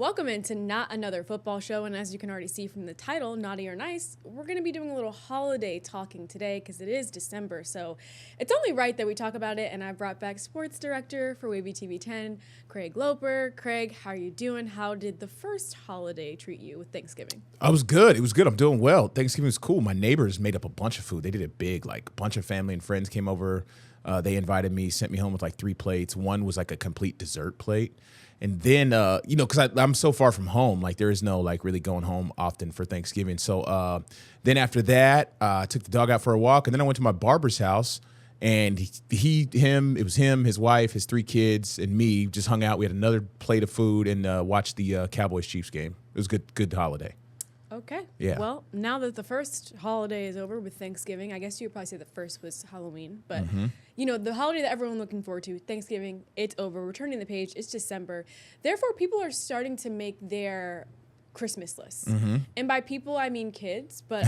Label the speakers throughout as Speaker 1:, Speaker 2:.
Speaker 1: Welcome into Not Another Football Show, and as you can already see from the title, Naughty or Nice, we're going to be doing a little holiday talking today because it is December, so it's only right that we talk about it, and I brought back sports director for Wavy TV 10, Craig Loper. Craig, how are you doing? How did the first holiday treat you with Thanksgiving?
Speaker 2: I was good. It was good. I'm doing well. Thanksgiving was cool. My neighbors made up a bunch of food. They did it big, like a bunch of family and friends came over. They invited me, sent me home with like 3 plates. One was like a complete dessert plate. And then, because I'm so far from home, like there is no like really going home often for Thanksgiving. So then after that, I took the dog out for a walk, and then I went to my barber's house, and it was him, his wife, his 3 kids, and me just hung out. We had another plate of food and watched the Cowboys-Chiefs game. It was a good holiday.
Speaker 1: Okay.
Speaker 2: Yeah.
Speaker 1: Well, now that the first holiday is over with Thanksgiving, I guess you would probably say the first was Halloween. But, the holiday that everyone's looking forward to, Thanksgiving, it's over. We're turning the page. It's December. Therefore, people are starting to make their Christmas lists. And by people, I mean kids. But,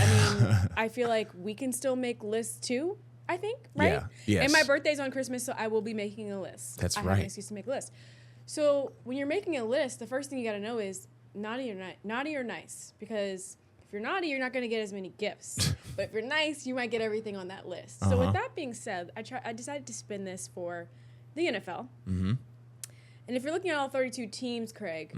Speaker 1: I feel like we can still make lists, too, I think, right?
Speaker 2: Yeah. Yes.
Speaker 1: And my birthday's on Christmas, so I will be making a list.
Speaker 2: That's
Speaker 1: I
Speaker 2: right.
Speaker 1: have an excuse to make a list. So when you're making a list, the first thing you got to know is, naughty or nice, because if you're naughty, you're not going to get as many gifts. But if you're nice, you might get everything on that list. So with that being said, I decided to spin this for the NFL. And if you're looking at all 32 teams, Craig,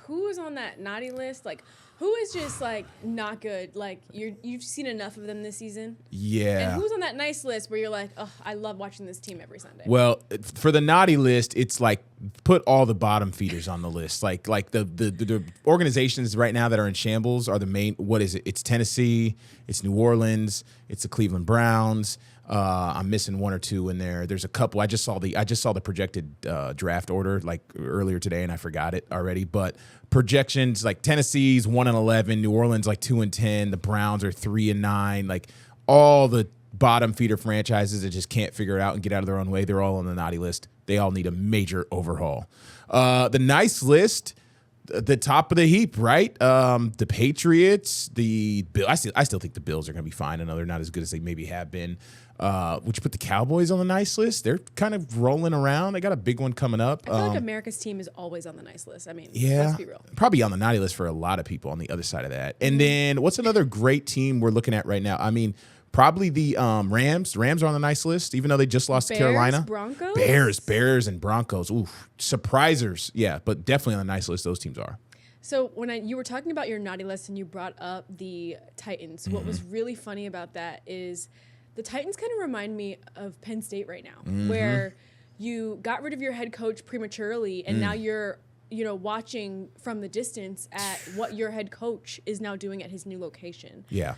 Speaker 1: who is on that naughty list? Like, who is just like not good? Like you've seen enough of them this season.
Speaker 2: Yeah.
Speaker 1: And who's on that nice list where you're like, oh, I love watching this team every Sunday?
Speaker 2: Well, for the naughty list, it's like put all the bottom feeders on the list. Like the organizations right now that are in shambles are the main. What is it? It's Tennessee, it's New Orleans, it's the Cleveland Browns. I'm missing 1 or 2 in there. There's a couple. I just saw the projected draft order like earlier today, and I forgot it already. But projections like Tennessee's 1-11, New Orleans like 2-10, the Browns are 3-9. Like all the bottom feeder franchises that just can't figure it out and get out of their own way, they're all on the naughty list. They all need a major overhaul. The nice list. The top of the heap, right? The Patriots, the Bill. I still think the Bills are going to be fine. I know they're not as good as they maybe have been. Would you put the Cowboys on the nice list? They're kind of rolling around. They got a big one coming up.
Speaker 1: I feel like America's team is always on the nice list.
Speaker 2: Yeah,
Speaker 1: let's be real.
Speaker 2: Probably on the naughty list for a lot of people on the other side of that. And then what's another great team we're looking at right now? Probably the Rams. Rams are on the nice list, even though they just lost to Carolina.
Speaker 1: Broncos?
Speaker 2: Bears, and Broncos. Ooh, surprisers. Yeah, but definitely on the nice list, those teams are.
Speaker 1: So when you were talking about your naughty list and you brought up the Titans, what was really funny about that is the Titans kind of remind me of Penn State right now, where you got rid of your head coach prematurely, and now you're watching from the distance at what your head coach is now doing at his new location.
Speaker 2: Yeah.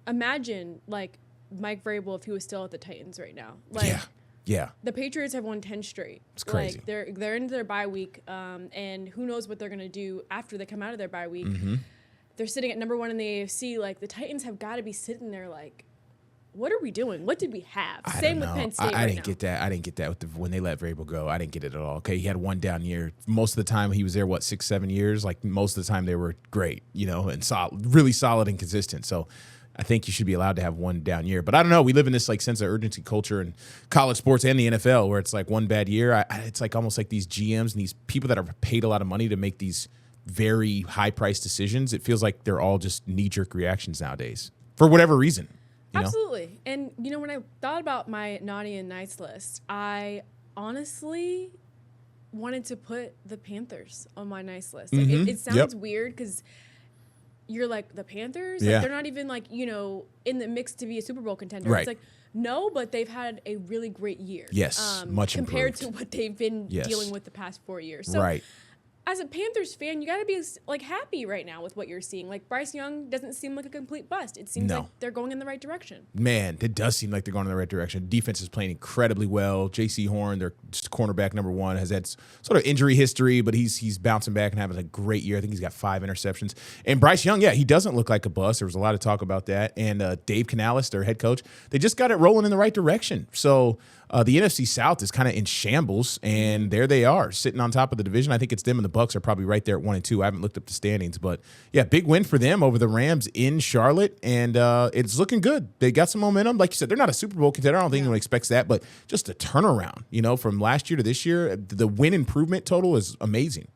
Speaker 1: Imagine, like, Mike Vrabel if he was still at the Titans right now.
Speaker 2: Yeah.
Speaker 1: The Patriots have won 10 straight.
Speaker 2: It's crazy.
Speaker 1: Like, they're into their bye week, and who knows what they're going to do after they come out of their bye week. They're sitting at number 1 in the AFC. Like, the Titans have got to be sitting there like, what are we doing? What did we have? Same with Penn State
Speaker 2: I didn't get that. I didn't get that when they let Vrabel go. I didn't get it at all. Okay, he had one down year. Most of the time he was there, 6-7 years? Like, most of the time they were great, and really solid and consistent. So I think you should be allowed to have one down year. But I don't know. We live in this like sense of urgency culture in college sports and the NFL where it's like one bad year. It's like almost like these GMs and these people that are paid a lot of money to make these very high-priced decisions. It feels like they're all just knee-jerk reactions nowadays for whatever reason.
Speaker 1: Absolutely. And, when I thought about my naughty and nice list, I honestly wanted to put the Panthers on my nice list. Like, it sounds weird because you're like, the Panthers? Like, they're not even, like, in the mix to be a Super Bowl contender.
Speaker 2: Right.
Speaker 1: It's like, no, but they've had a really great year.
Speaker 2: Yes, much
Speaker 1: compared
Speaker 2: improved.
Speaker 1: to what they've been dealing with the past 4 years. So,
Speaker 2: right.
Speaker 1: As a Panthers fan, you got to be like happy right now with what you're seeing. Like, Bryce Young doesn't seem like a complete bust. It seems like they're going in the right direction.
Speaker 2: Man, it does seem like they're going in the right direction. Defense is playing incredibly well. J.C. Horn, their cornerback number 1, has had sort of injury history, but he's bouncing back and having a great year. I think he's got 5 interceptions. And Bryce Young, he doesn't look like a bust. There was a lot of talk about that. And Dave Canales, their head coach, they just got it rolling in the right direction. So the NFC South is kind of in shambles, and there they are, sitting on top of the division. I think it's them and the Bucs are probably right there at 1 and 2. I haven't looked up the standings, but yeah, big win for them over the Rams in Charlotte, and it's looking good. They got some momentum. Like you said, they're not a Super Bowl contender. I don't think anyone expects that, but just a turnaround, from last year to this year. The win improvement total is amazing.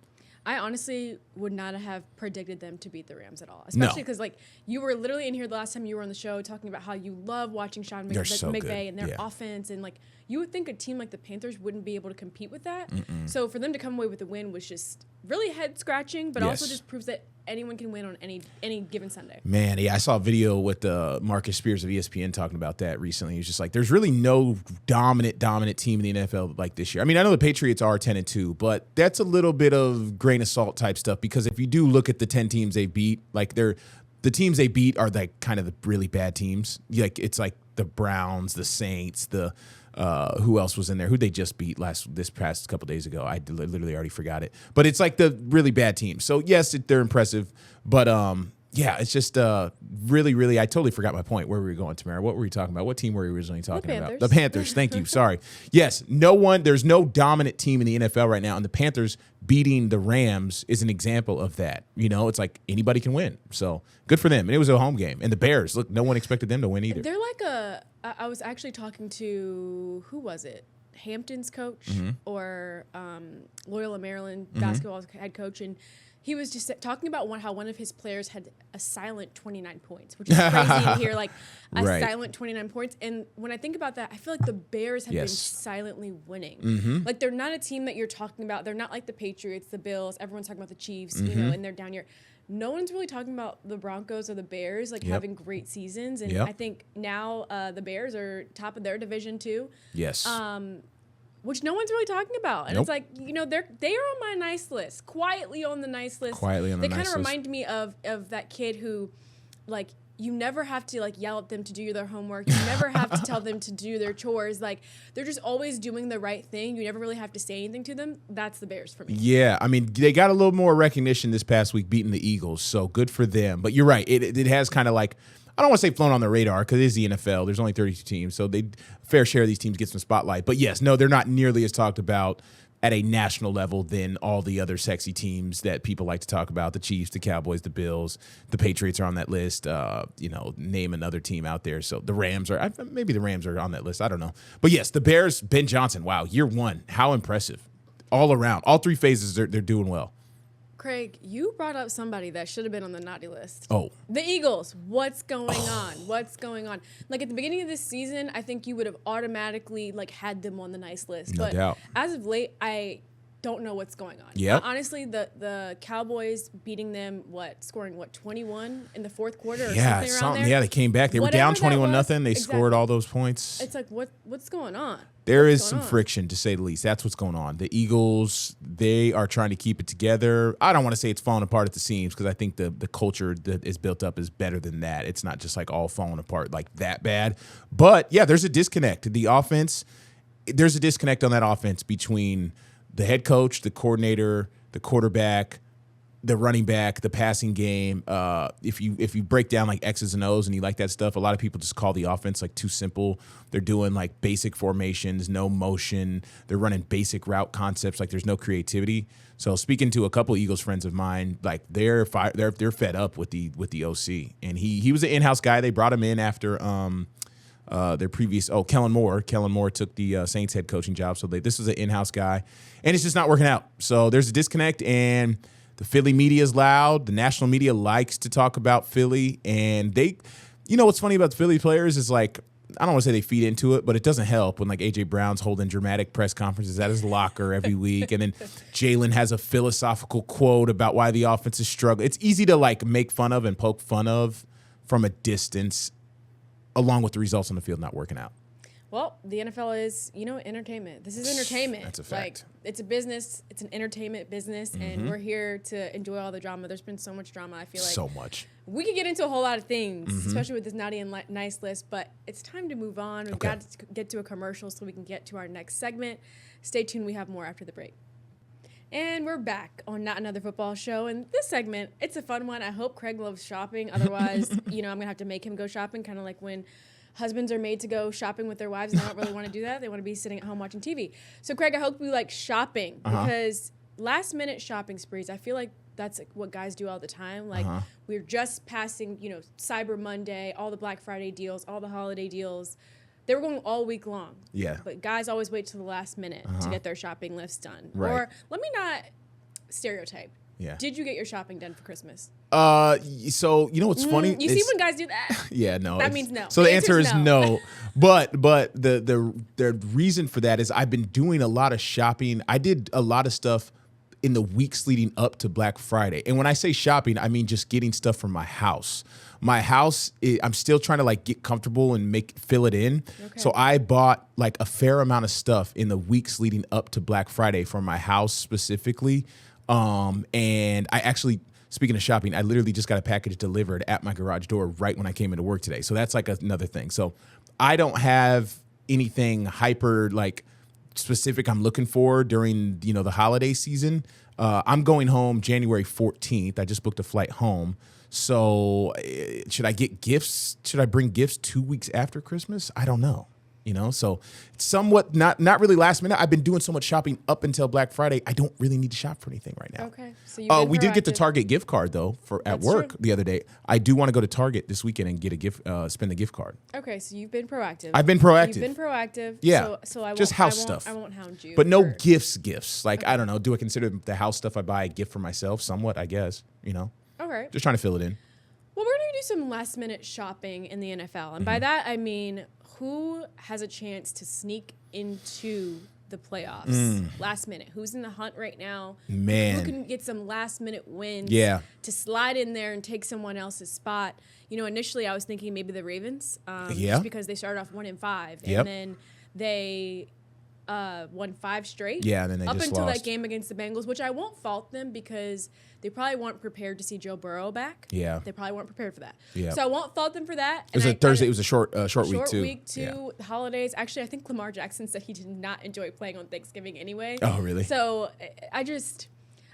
Speaker 1: I honestly would not have predicted them to beat the Rams at all, especially because like you were literally in here the last time you were on the show talking about how you love watching Sean McVay and their offense, and like you would think a team like the Panthers wouldn't be able to compete with that. So for them to come away with the win was just really head scratching, but also just proves that anyone can win on any given Sunday.
Speaker 2: Man, yeah, I saw a video with Marcus Spears of ESPN talking about that recently. He was just like, there's really no dominant team in the NFL like this year. I mean, I know the Patriots are 10-2, but that's a little bit of grain of salt type stuff, because if you do look at the 10 teams they beat, like the teams they beat are like kind of the really bad teams. Like it's like the Browns, the Saints, the who else was in there? Who they just beat this past couple days ago? I literally already forgot it. But it's like the really bad teams. So yes, they're impressive, but yeah, it's just really, really. I totally forgot my point. Where were we going, Tamara? What were we talking about? What team were we originally talking about? The Panthers. Thank you. Sorry. Yes, there's no dominant team in the NFL right now, and the Panthers beating the Rams is an example of that. You know, it's like anybody can win. So good for them. And it was a home game. And the Bears, look, no one expected them to win either.
Speaker 1: They're like I was actually talking to, who was it? Hampton's coach or Loyola Maryland basketball head coach, and he was just talking about how one of his players had a silent 29 points, which is crazy to hear, like a silent 29 points. And when I think about that, I feel like the Bears have been silently winning. Like they're not a team that you're talking about. They're not like the Patriots, the Bills. Everyone's talking about the Chiefs, you know, and they're down here. No one's really talking about the Broncos or the Bears, like having great seasons. And I think now the Bears are top of their division too.
Speaker 2: Yes.
Speaker 1: Which no one's really talking about. And it's like, you know, they are on my nice list. Quietly on the nice list. They kind of remind me of that kid who, like, you never have to, like, yell at them to do their homework. You never have to tell them to do their chores. Like, they're just always doing the right thing. You never really have to say anything to them. That's the Bears for me. Yeah,
Speaker 2: I mean, they got a little more recognition this past week beating the Eagles, so good for them. But you're right. It has kind of like, I don't want to say flown on the radar because it is the NFL. There's only 32 teams, so fair share of these teams get some spotlight. But yes, no, they're not nearly as talked about at a national level than all the other sexy teams that people like to talk about. The Chiefs, the Cowboys, the Bills, the Patriots are on that list. You know, name another team out there. So the Rams maybe the Rams are on that list. I don't know. But yes, the Bears, Ben Johnson, wow, year one. How impressive. All around. All three phases, they're doing well.
Speaker 1: Craig, you brought up somebody that should have been on the naughty list.
Speaker 2: Oh.
Speaker 1: The Eagles. What's going on? What's going on? Like, at the beginning of this season, I think you would have automatically, like, had them on the nice list.
Speaker 2: No doubt.
Speaker 1: As of late, I don't know what's going on.
Speaker 2: Yeah.
Speaker 1: Honestly, the Cowboys beating them, scoring 21 in the fourth quarter or
Speaker 2: something
Speaker 1: around there?
Speaker 2: Yeah, they came back. They were down 21-0. They scored all those points.
Speaker 1: It's like, what's going on?
Speaker 2: There is some friction, to say the least. That's what's going on. The Eagles, they are trying to keep it together. I don't want to say it's falling apart at the seams because I think the culture that is built up is better than that. It's not just like all falling apart like that bad. But, yeah, there's a disconnect. The offense, there's a disconnect on that offense between the head coach, the coordinator, the quarterback, the running back, the passing game. If you break down like X's and O's and you like that stuff, a lot of people just call the offense like too simple. They're doing like basic formations, no motion. They're running basic route concepts. Like there's no creativity. So speaking to a couple Eagles friends of mine, like they're fed up with the OC, and he was an in-house guy. They brought him in after their previous Kellen Moore. Kellen Moore took the Saints head coaching job, so this was an in-house guy, and it's just not working out. So there's a disconnect, and the Philly media is loud. The national media likes to talk about Philly, and you know what's funny about the Philly players is like, I don't want to say they feed into it, but it doesn't help when like A.J. Brown's holding dramatic press conferences at his locker every week, and then Jalen has a philosophical quote about why the offense is struggling. It's easy to like make fun of and poke fun of from a distance, along with the results on the field not working out.
Speaker 1: Well, the NFL is, entertainment. This is entertainment.
Speaker 2: That's a fact.
Speaker 1: Like, it's a business. It's an entertainment business, and we're here to enjoy all the drama. There's been so much drama, I feel like.
Speaker 2: So much.
Speaker 1: We could get into a whole lot of things, especially with this naughty and nice list, but it's time to move on. We've got to get to a commercial so we can get to our next segment. Stay tuned. We have more after the break. And we're back on Not Another Football Show. And this segment, it's a fun one. I hope Craig loves shopping. Otherwise, I'm going to have to make him go shopping, kind of like when husbands are made to go shopping with their wives and they don't really want to do that. They want to be sitting at home watching TV. So, Craig, I hope you like shopping because last-minute shopping sprees, I feel like that's like what guys do all the time. Like, we're just passing, Cyber Monday, all the Black Friday deals, all the holiday deals. They were going all week long.
Speaker 2: Yeah.
Speaker 1: But guys always wait till the last minute to get their shopping lists done.
Speaker 2: Right.
Speaker 1: Or let me not stereotype.
Speaker 2: Yeah.
Speaker 1: Did you get your shopping done for Christmas?
Speaker 2: So you know what's funny?
Speaker 1: You see when guys do that?
Speaker 2: Yeah, no.
Speaker 1: That means no.
Speaker 2: So the answer is no. But the reason for that is I've been doing a lot of shopping. I did a lot of stuff in the weeks leading up to Black Friday. And when I say shopping, I mean just getting stuff from my house. My house, I'm still trying to like get comfortable and fill it in. Okay. So I bought like a fair amount of stuff in the weeks leading up to Black Friday for my house specifically. And I actually, speaking of shopping, I literally just got a package delivered at my garage door right when I came into work today. So that's like another thing. So I don't have anything hyper like specific I'm looking for during, the holiday season. I'm going home January 14th. I just booked a flight home. So should I get gifts? Should I bring gifts 2 weeks after Christmas? I don't know. So it's somewhat not really last minute. I've been doing so much shopping up until Black Friday. I don't really need to shop for anything right now.
Speaker 1: Okay. So
Speaker 2: we did get the Target gift card though at work the other day. I do want to go to Target this weekend and get a gift, spend a gift card.
Speaker 1: Okay, so you've been proactive.
Speaker 2: I've been proactive.
Speaker 1: You've been proactive.
Speaker 2: Yeah.
Speaker 1: So I
Speaker 2: just house stuff.
Speaker 1: I won't hound you.
Speaker 2: But no gifts. Like, okay. I don't know. Do I consider the house stuff I buy a gift for myself? Somewhat, I guess.
Speaker 1: Okay.
Speaker 2: Just trying to fill it in.
Speaker 1: Well, we're going to do some last minute shopping in the NFL. And by that, I mean, who has a chance to sneak into the playoffs last minute? Who's in the hunt right now?
Speaker 2: Man.
Speaker 1: Who can get some last minute wins to slide in there and take someone else's spot? Initially I was thinking maybe the Ravens, just because they started off 1-5 and then they won 5 straight.
Speaker 2: Yeah, and then they
Speaker 1: up
Speaker 2: just
Speaker 1: until
Speaker 2: lost.
Speaker 1: that game against the Bengals, which I won't fault them because they probably weren't prepared to see Joe Burrow back.
Speaker 2: Yeah,
Speaker 1: they probably weren't prepared for that.
Speaker 2: Yeah,
Speaker 1: so I won't fault them for that.
Speaker 2: It was a Thursday. It was a short week too.
Speaker 1: Yeah. The holidays. Actually, I think Lamar Jackson said he did not enjoy playing on Thanksgiving anyway.
Speaker 2: Oh, really?
Speaker 1: So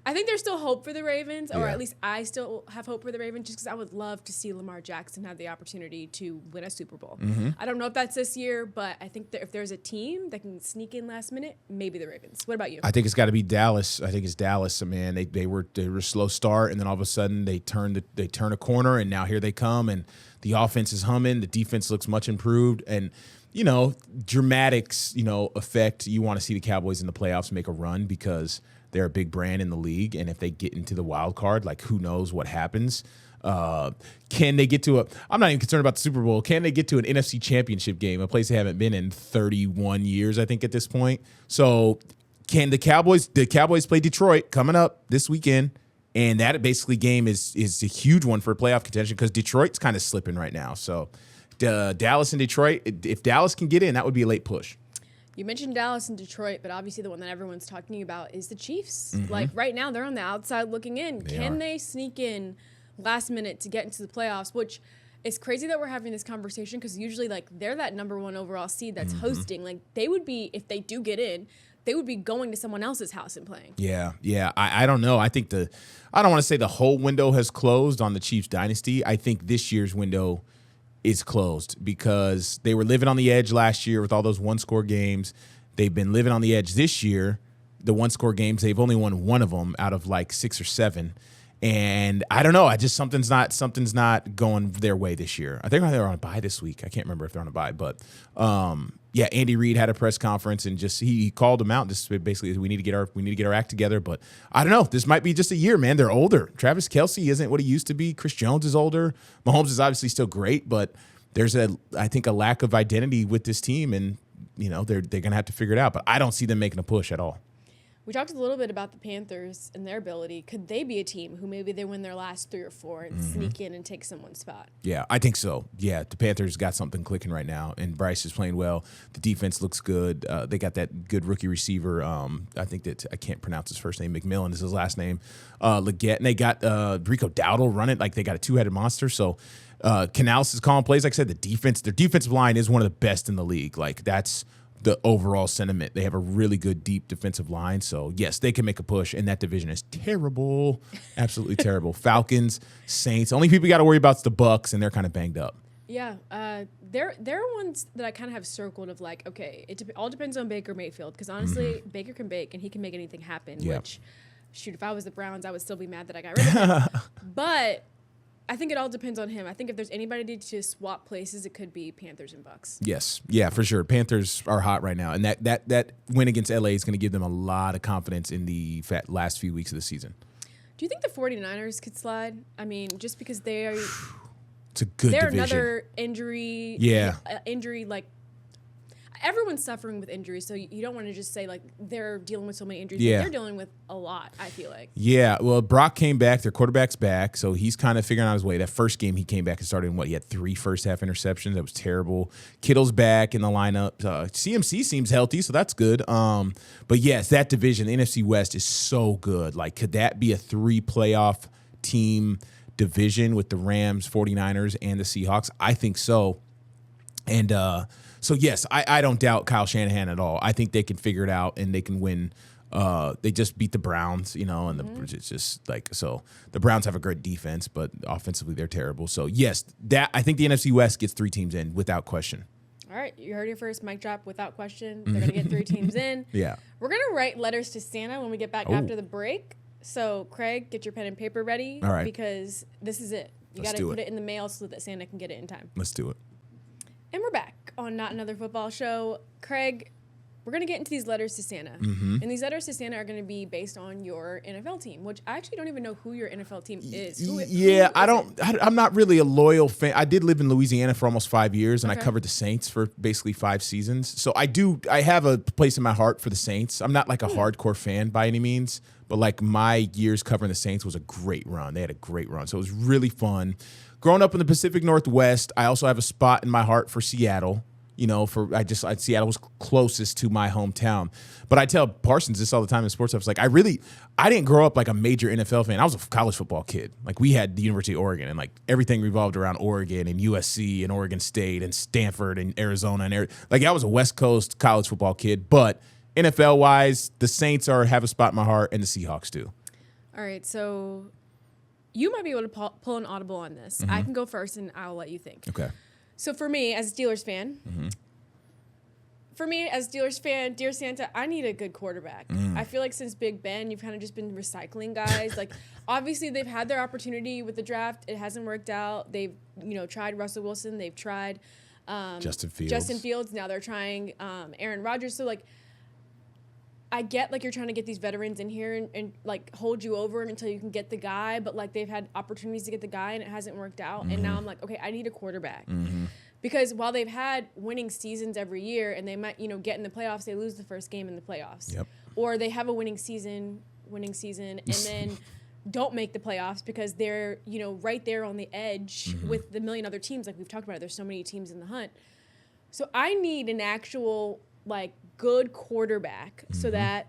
Speaker 1: I think there's still hope for the Ravens, or at least I still have hope for the Ravens, just because I would love to see Lamar Jackson have the opportunity to win a Super Bowl.
Speaker 2: Mm-hmm.
Speaker 1: I don't know if that's this year, but I think that if there's a team that can sneak in last minute, maybe the Ravens. What about you?
Speaker 2: I think it's got to be Dallas. I think it's Dallas. Man, they were a slow start, and then all of a sudden they turn a corner, and now here they come, and the offense is humming. The defense looks much improved, and dramatics, effect. You want to see the Cowboys in the playoffs make a run because they're a big brand in the league, and if they get into the wild card, like who knows what happens? Can they get to I'm not even concerned about the Super Bowl. Can they get to an NFC Championship game, a place they haven't been in 31 years, I think, at this point? So can the Cowboys play Detroit coming up this weekend? And that basically game is a huge one for playoff contention because Detroit's kind of slipping right now. So Dallas and Detroit, if Dallas can get in, that would be a late push.
Speaker 1: You mentioned Dallas and Detroit, but obviously the one that everyone's talking about is the Chiefs.
Speaker 2: Mm-hmm.
Speaker 1: Like right now, they're on the outside looking in. Can they sneak in last minute to get into the playoffs? Which is crazy that we're having this conversation because usually like they're that number 1 overall seed that's hosting. Like they would be, if they do get in, they would be going to someone else's house and playing.
Speaker 2: Yeah. I don't know. I think I don't want to say the whole window has closed on the Chiefs dynasty. I think this year's window is closed because they were living on the edge last year with all those one-score games. They've been living on the edge this year. The one-score games, they've only won 1 of them out of like 6 or 7. And I don't know. Something's not going their way this year. I think they're on a bye this week. I can't remember if they're on a bye, but Andy Reid had a press conference and just he called them out. Just basically, we need to get our act together. But I don't know. This might be just a year, man. They're older. Travis Kelce isn't what he used to be. Chris Jones is older. Mahomes is obviously still great, but there's I think a lack of identity with this team, and they're gonna have to figure it out. But I don't see them making a push at all.
Speaker 1: We talked a little bit about the Panthers and their ability. Could they be a team who maybe they win their last 3 or 4 and sneak in and take someone's spot? Yeah,
Speaker 2: I think so. Yeah, the Panthers got something clicking right now, and Bryce is playing well. The defense looks good. They got that good rookie receiver. I think that I can't pronounce his first name. McMillan is his last name. Leggett, and they got Rico Dowdle running like they got a 2-headed monster. So Canales is calling plays. Like I said, their defensive line is one of the best in the league. Like that's the overall sentiment. They have a really good, deep defensive line. So, yes, they can make a push, and that division is terrible. Absolutely terrible. Falcons, Saints. Only people you got to worry about is the Bucks, and they're kind of banged up.
Speaker 1: Yeah. There are ones that I kind of have circled of like, okay, it all depends on Baker Mayfield because, honestly, Baker can bake, and he can make anything happen, which, shoot, if I was the Browns, I would still be mad that I got rid of him. But I think it all depends on him. I think if there's anybody to swap places, it could be Panthers and Bucks.
Speaker 2: Yes. Yeah, for sure. Panthers are hot right now. And that win against LA is going to give them a lot of confidence in the last few weeks of the season.
Speaker 1: Do you think the 49ers could slide? I mean, just because they are...
Speaker 2: It's a good division.
Speaker 1: They're another injury.
Speaker 2: Yeah.
Speaker 1: Injury, like... Everyone's suffering with injuries, so you don't want to just say, like, they're dealing with so many injuries.
Speaker 2: Yeah.
Speaker 1: They're dealing with a lot, I feel like.
Speaker 2: Yeah, well, Brock came back. Their quarterback's back, so he's kind of figuring out his way. That first game, he came back and started in what? He had 3 first-half interceptions. That was terrible. Kittle's back in the lineup. CMC seems healthy, so that's good. But, yes, that division, the NFC West, is so good. Like, could that be a 3-playoff team division with the Rams, 49ers, and the Seahawks? I think so. And so, yes, I don't doubt Kyle Shanahan at all. I think they can figure it out and they can win. They just beat the Browns, and it's just like, so the Browns have a great defense, but offensively they're terrible. So, yes, I think the NFC West gets 3 teams in without question.
Speaker 1: All right, you heard it first, mic drop, without question. They're going to get 3 teams in.
Speaker 2: Yeah.
Speaker 1: We're going to write letters to Santa when we get back after the break. So, Craig, get your pen and paper ready.
Speaker 2: All right.
Speaker 1: Because this is it. You got to put it in the mail so that Santa can get it in time.
Speaker 2: Let's do it.
Speaker 1: And we're back on Not Another Football Show. Craig, we're going to get into these letters to Santa. And these letters to Santa are going to be based on your NFL team, which I actually don't even know who your NFL team is.
Speaker 2: I'm not really a loyal fan. I did live in Louisiana for almost 5 years, and I covered the Saints for basically 5 seasons. So I have a place in my heart for the Saints. I'm not like a hardcore fan by any means, but like my years covering the Saints was a great run. They had a great run. So it was really fun. Growing up in the Pacific Northwest, I also have a spot in my heart for Seattle. Seattle was closest to my hometown. But I tell Parsons this all the time in sports stuff. It's like, I didn't grow up like a major NFL fan. I was a college football kid. Like, we had the University of Oregon, and like everything revolved around Oregon and USC and Oregon State and Stanford and Arizona like I was a West Coast college football kid. But NFL wise, the Saints have a spot in my heart, and the Seahawks do.
Speaker 1: All right, so you might be able to pull an audible on this. I can go first, and I'll let you think.
Speaker 2: Okay.
Speaker 1: So for me, as a Steelers fan, dear Santa, I need a good quarterback. I feel like since Big Ben, you've kind of just been recycling guys. Like, obviously, they've had their opportunity with the draft. It hasn't worked out. They've, tried Russell Wilson. They've tried
Speaker 2: Justin
Speaker 1: Fields. Now they're trying Aaron Rodgers. So, like, I get, like, you're trying to get these veterans in here and like, hold you over until you can get the guy. But, like, they've had opportunities to get the guy, and it hasn't worked out. And now I'm like, okay, I need a quarterback. Because while they've had winning seasons every year and they might, get in the playoffs, they lose the first game in the playoffs.
Speaker 2: Yep.
Speaker 1: Or they have a winning season, and then don't make the playoffs because they're, right there on the edge with the million other teams. Like we've talked about, there's so many teams in the hunt. So I need an actual, like, good quarterback so that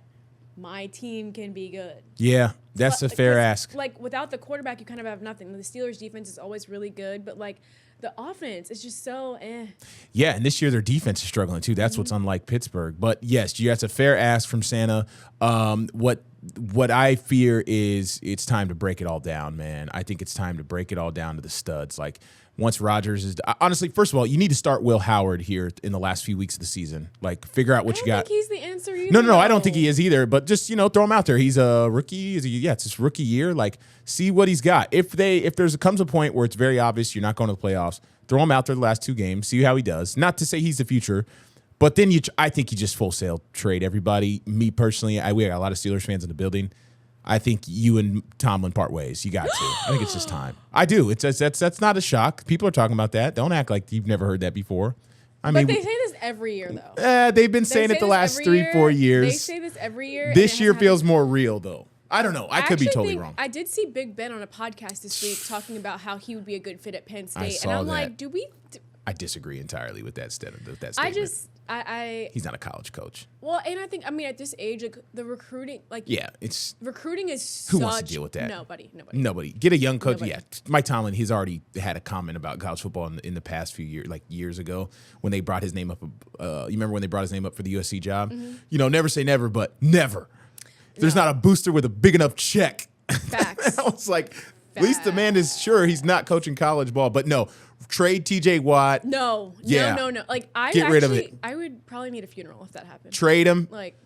Speaker 1: my team can be good.
Speaker 2: Yeah, that's a fair ask.
Speaker 1: Like, without the quarterback, you kind of have nothing. The Steelers' defense is always really good, but, like, the offense is just so eh.
Speaker 2: Yeah, and this year their defense is struggling too. That's what's unlike Pittsburgh. But yes, that's a fair ask from Santa. What I fear is it's time to break it all down, man. I think it's time to break it all down to the studs. Like, once Rodgers is honestly, first of all, you need to start Will Howard here in the last few weeks of the season. Like, figure out what you got.
Speaker 1: I don't think he's the answer either.
Speaker 2: No, I don't think he is either. But just throw him out there. He's a rookie. It's his rookie year. Like, see what he's got. If comes a point where it's very obvious you're not going to the playoffs, throw him out there the last 2 games. See how he does. Not to say he's the future, but then I think you just full sale trade everybody. Me personally, we got a lot of Steelers fans in the building. I think you and Tomlin part ways. You got to. I think it's just time. I do. That's not a shock. People are talking about that. Don't act like you've never heard that before.
Speaker 1: But they say this every year, though.
Speaker 2: They've been saying it the last 3-4 years.
Speaker 1: They say this every year.
Speaker 2: This year feels more real, though. I don't know. I could be totally wrong.
Speaker 1: I did see Big Ben on a podcast this week talking about how he would be a good fit at Penn State.
Speaker 2: I saw
Speaker 1: and I'm
Speaker 2: that.
Speaker 1: like,
Speaker 2: I disagree entirely with that statement. He's not a college coach.
Speaker 1: Well, and I think, at this age, like, the recruiting, like, recruiting is
Speaker 2: who wants to deal with that? Nobody. Get a young coach. Nobody. Yeah, Mike Tomlin. He's already had a comment about college football in the past few years, like years ago, when they brought his name up. You remember when they brought his name up for the USC job? Never say never, but never. There's not a booster with a big enough check.
Speaker 1: Facts.
Speaker 2: I was like, at least the man is sure he's not coaching college ball, but no. Trade TJ Watt.
Speaker 1: No. Like,
Speaker 2: Get rid of it.
Speaker 1: I would probably need a funeral if that happened.
Speaker 2: Trade him.
Speaker 1: Like,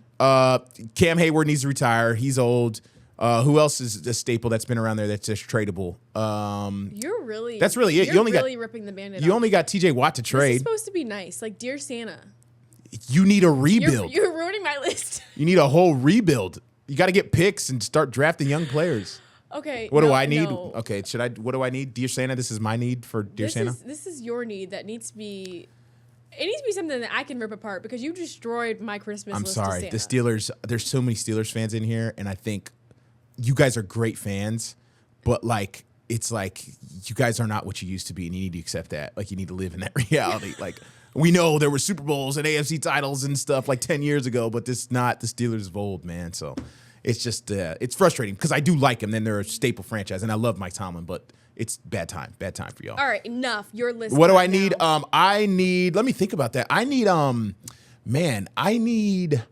Speaker 2: Cam Hayward needs to retire. He's old. Who else is a staple that's been around there that's just tradable? That's really it.
Speaker 1: You're really ripping the Band-Aid off.
Speaker 2: You only got TJ Watt to trade.
Speaker 1: This is supposed to be nice, like Dear Santa.
Speaker 2: You need a rebuild.
Speaker 1: You're ruining my list.
Speaker 2: You need a whole rebuild. You got to get picks and start drafting young players.
Speaker 1: Okay.
Speaker 2: What do I need?
Speaker 1: No.
Speaker 2: Okay, what do I need? Dear Santa, this is my need for Dear Santa.
Speaker 1: This is your need that needs to be. It needs to be something that I can rip apart because you destroyed my Christmas list.
Speaker 2: I'm sorry.
Speaker 1: To
Speaker 2: The
Speaker 1: Santa.
Speaker 2: Steelers, there's so many Steelers fans in here, and I think you guys are great fans, but like it's like you guys are not what you used to be, and you need to accept that. Like you need to live in that reality. Like we know there were Super Bowls and AFC titles and stuff like 10 years ago, but this is not the Steelers of old, man. So it's just it's frustrating because I do like them. Then they're a staple franchise, and I love Mike Tomlin, but it's bad time for y'all.
Speaker 1: All right, enough. Your list.
Speaker 2: What do I
Speaker 1: right
Speaker 2: need?
Speaker 1: now.
Speaker 2: I need. Let me think about that. I need. I need.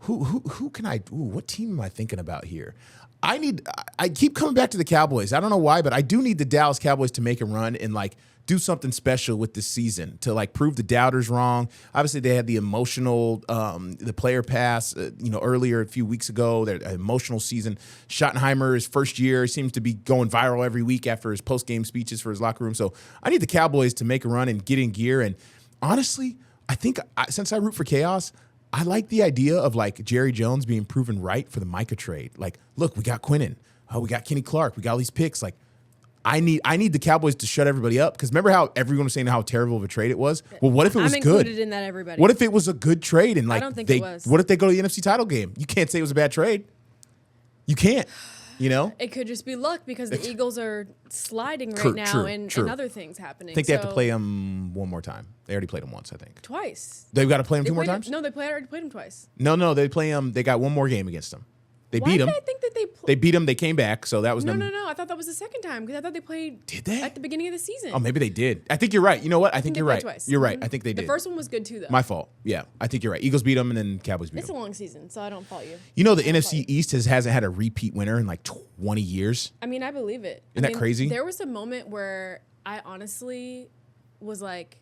Speaker 2: Who can I? Ooh, what team am I thinking about here? I keep coming back to the Cowboys. I don't know why, but I do need the Dallas Cowboys to make a run and like do something special with this season to like prove the doubters wrong. Obviously, they had the emotional, the player pass, earlier a few weeks ago. Their emotional season. Schottenheimer, his first year, seems to be going viral every week after his post-game speeches for his locker room. So I need the Cowboys to make a run and get in gear. And honestly, I think since I root for chaos, I like the idea of like Jerry Jones being proven right for the Micah trade. Like, look, we got Quinnen. Oh, we got Kenny Clark. We got all these picks. Like, I need the Cowboys to shut everybody up because remember how everyone was saying how terrible of a trade it was? Well, what if it was
Speaker 1: I'm
Speaker 2: good?
Speaker 1: included in that, everybody.
Speaker 2: What if it was a good trade and like
Speaker 1: I don't think it was.
Speaker 2: What if they go to the NFC title game? You can't say it was a bad trade. You can't.
Speaker 1: It could just be luck because the Eagles are sliding right now and other things happening.
Speaker 2: I think they have to play them one more time. They already played them once, I think.
Speaker 1: Twice.
Speaker 2: They've got to play them two more times?
Speaker 1: No, they already played them twice.
Speaker 2: No, they play them. They got one more game against them. They beat them.
Speaker 1: Why did I think that
Speaker 2: They beat them. They came back, so that was
Speaker 1: No. I thought that was the second time because I thought they played.
Speaker 2: Did they?
Speaker 1: At the beginning of the season.
Speaker 2: Oh, maybe they did. I think you're right. You know what? I think you're right.
Speaker 1: Twice.
Speaker 2: You're right. I think they did.
Speaker 1: The first one was good too, though.
Speaker 2: My fault. Yeah, I think you're right. Eagles beat them, and then Cowboys beat
Speaker 1: It's
Speaker 2: them.
Speaker 1: a long season, so I don't fault you.
Speaker 2: You know, the NFC East hasn't had a repeat winner in like 20 years.
Speaker 1: I mean, I believe it.
Speaker 2: Isn't that crazy?
Speaker 1: There was a moment where I honestly was like,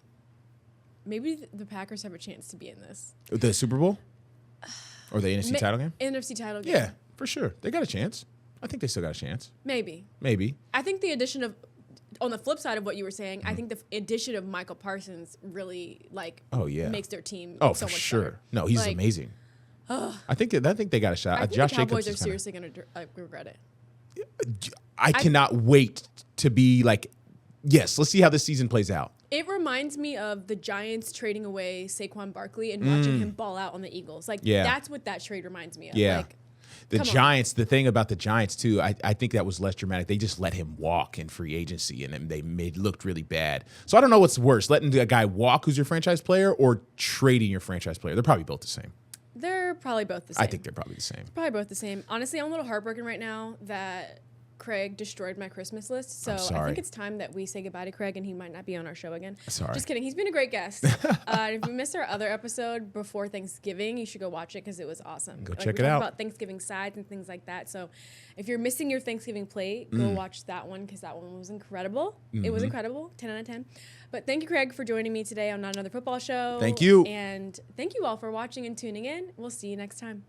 Speaker 1: maybe the Packers have a chance to be in this.
Speaker 2: The Super Bowl? Or the NFC title game?
Speaker 1: NFC title game.
Speaker 2: Yeah, for sure. They got a chance. I think they still got a chance.
Speaker 1: Maybe.
Speaker 2: I
Speaker 1: think the addition of, on the flip side of what you were saying, I think the addition of Michael Parsons really makes their team so much
Speaker 2: sure.
Speaker 1: better.
Speaker 2: No, he's amazing. I think they got a shot.
Speaker 1: I think
Speaker 2: Josh
Speaker 1: the Cowboys
Speaker 2: Jacobs
Speaker 1: are seriously going to regret it.
Speaker 2: I cannot wait to be like, yes, let's see how this season plays out.
Speaker 1: It reminds me of the Giants trading away Saquon Barkley and watching him ball out on the Eagles. That's what that trade reminds me of.
Speaker 2: Yeah. The Giants, the thing about the Giants, too, I think that was less dramatic. They just let him walk in free agency, and they looked really bad. So I don't know what's worse, letting a guy walk who's your franchise player or trading your franchise player. They're probably both the same.
Speaker 1: They're probably both the same.
Speaker 2: I think they're probably the same.
Speaker 1: Probably both the same. Honestly, I'm a little heartbroken right now that Craig destroyed my Christmas list. So I think it's time that we say goodbye to Craig, and he might not be on our show again.
Speaker 2: Sorry.
Speaker 1: Just kidding. He's been a great guest. If you missed our other episode before Thanksgiving, you should go watch it because it was awesome.
Speaker 2: Go check
Speaker 1: we
Speaker 2: it out.
Speaker 1: About Thanksgiving sides and things like that. So if you're missing your Thanksgiving plate, go watch that one because that one was incredible. It was incredible. 10 out of 10. But thank you, Craig, for joining me today on Not Another Football Show.
Speaker 2: Thank you.
Speaker 1: And thank you all for watching and tuning in. We'll see you next time.